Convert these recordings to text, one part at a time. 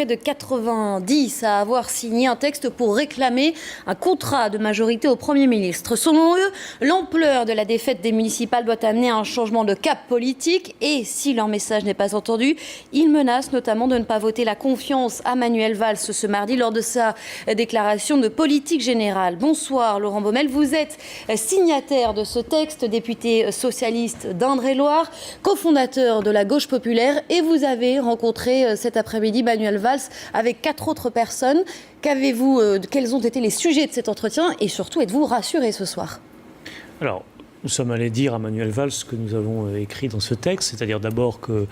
près de 90 à avoir signé un texte pour réclamer un contrat de majorité au Premier ministre. Selon eux, l'ampleur de la défaite des municipales doit amener à un changement de cap politique et si leur message n'est pas entendu, ils menacent notamment de ne pas voter la confiance à Manuel Valls ce mardi lors de sa déclaration de politique générale. Bonsoir Laurent Baumel, vous êtes signataire de ce texte, député socialiste d'Indre-et-Loire, cofondateur de la Gauche populaire et vous avez rencontré cet après-midi Manuel Valls avec 4 autres personnes. Quels ont été les sujets de cet entretien et surtout êtes-vous rassuré ce soir? Alors, nous sommes allés dire à Manuel Valls ce que nous avons écrit dans ce texte, c'est-à-dire d'abord que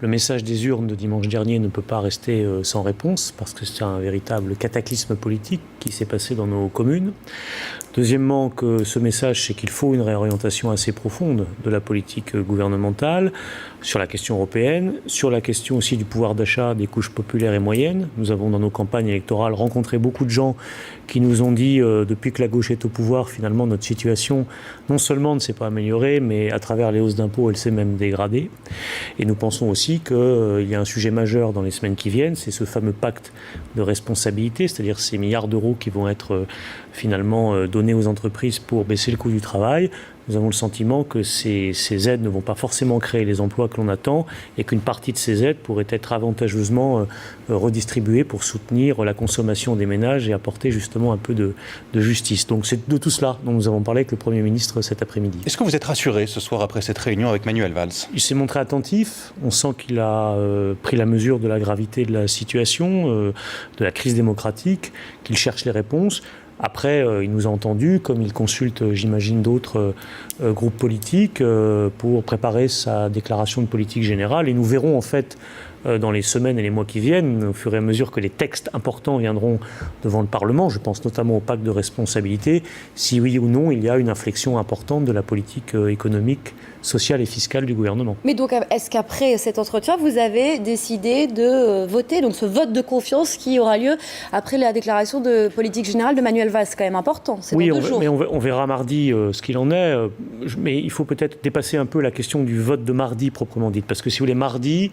le message des urnes de dimanche dernier ne peut pas rester sans réponse parce que c'est un véritable cataclysme politique qui s'est passé dans nos communes. Deuxièmement, que ce message, c'est qu'il faut une réorientation assez profonde de la politique gouvernementale sur la question européenne, sur la question aussi du pouvoir d'achat des couches populaires et moyennes. Nous avons dans nos campagnes électorales rencontré beaucoup de gens qui nous ont dit depuis que la gauche est au pouvoir, finalement notre situation non seulement ne s'est pas améliorée, mais à travers les hausses d'impôts, elle s'est même dégradée. Et nous pensons aussi qu'il y a un sujet majeur dans les semaines qui viennent, c'est ce fameux pacte de responsabilité, c'est-à-dire ces milliards d'euros qui vont être finalement donnés aux entreprises pour baisser le coût du travail. Nous avons le sentiment que ces aides ne vont pas forcément créer les emplois que l'on attend et qu'une partie de ces aides pourrait être avantageusement redistribuée pour soutenir la consommation des ménages et apporter justement un peu de justice. Donc c'est de tout cela dont nous avons parlé avec le Premier ministre cet après-midi. Est-ce que vous êtes rassuré ce soir après cette réunion avec Manuel Valls? Il s'est montré attentif. On sent qu'il a pris la mesure de la gravité de la situation, de la crise démocratique, qu'il cherche les réponses. Après, il nous a entendus, comme il consulte, j'imagine, d'autres groupes politiques pour préparer sa déclaration de politique générale. Et nous verrons, en fait, dans les semaines et les mois qui viennent, au fur et à mesure que les textes importants viendront devant le Parlement, je pense notamment au pacte de responsabilité, si oui ou non il y a une inflexion importante de la politique économique, sociale et fiscale du gouvernement. Mais donc, est-ce qu'après cet entretien, vous avez décidé de voter, donc ce vote de confiance qui aura lieu après la déclaration de politique générale de Manuel Valls? C'est quand même important, c'est oui, dans 2 jours. Mais on verra mardi ce qu'il en est. Mais il faut peut-être dépasser un peu la question du vote de mardi proprement dit. Parce que si vous voulez, mardi,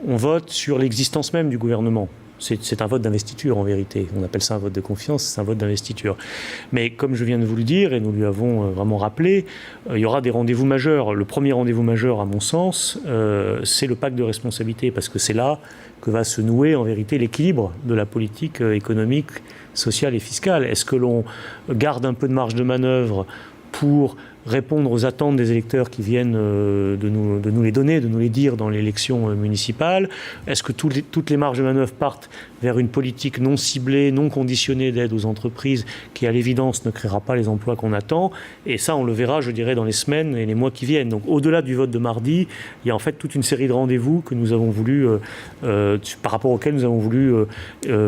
on vote sur l'existence même du gouvernement. C'est un vote d'investiture en vérité. On appelle ça un vote de confiance, c'est un vote d'investiture. Mais comme je viens de vous le dire, et nous lui avons vraiment rappelé, il y aura des rendez-vous majeurs. Le premier rendez-vous majeur, à mon sens, c'est le pacte de responsabilité, parce que c'est là que va se nouer en vérité l'équilibre de la politique économique, sociale et fiscale. Est-ce que l'on garde un peu de marge de manœuvre pour répondre aux attentes des électeurs qui viennent de nous les donner, de nous les dire dans l'élection municipale? Est-ce que toutes les marges de manœuvre partent vers une politique non ciblée, non conditionnée d'aide aux entreprises qui, à l'évidence, ne créera pas les emplois qu'on attend? Et ça, on le verra, je dirais, dans les semaines et les mois qui viennent. Donc, au-delà du vote de mardi, il y a en fait toute une série de rendez-vous que nous avons voulu, par rapport auxquels nous avons voulu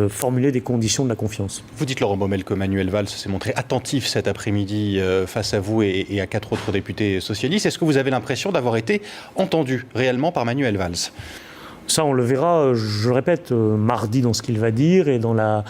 formuler des conditions de la confiance. Vous dites, Laurent Baumel, que Manuel Valls s'est montré attentif cet après-midi face à vous et à 4 autres députés socialistes. Est-ce que vous avez l'impression d'avoir été entendu réellement par Manuel Valls? Ça, on le verra, je le répète, mardi dans ce qu'il va dire et dans la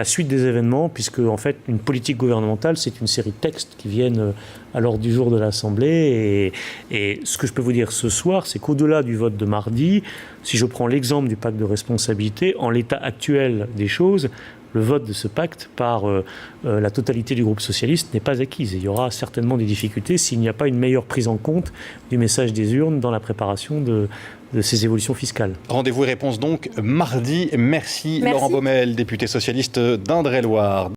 suite des événements, puisque en fait, une politique gouvernementale, c'est une série de textes qui viennent à l'ordre du jour de l'Assemblée. Et ce que je peux vous dire ce soir, c'est qu'au-delà du vote de mardi, si je prends l'exemple du pacte de responsabilité, en l'état actuel des choses, le vote de ce pacte par la totalité du groupe socialiste n'est pas acquise. Il y aura certainement des difficultés s'il n'y a pas une meilleure prise en compte du message des urnes dans la préparation de ces évolutions fiscales. Rendez-vous et réponse donc mardi. Merci. Laurent Baumel, député socialiste d'Indre-et-Loire.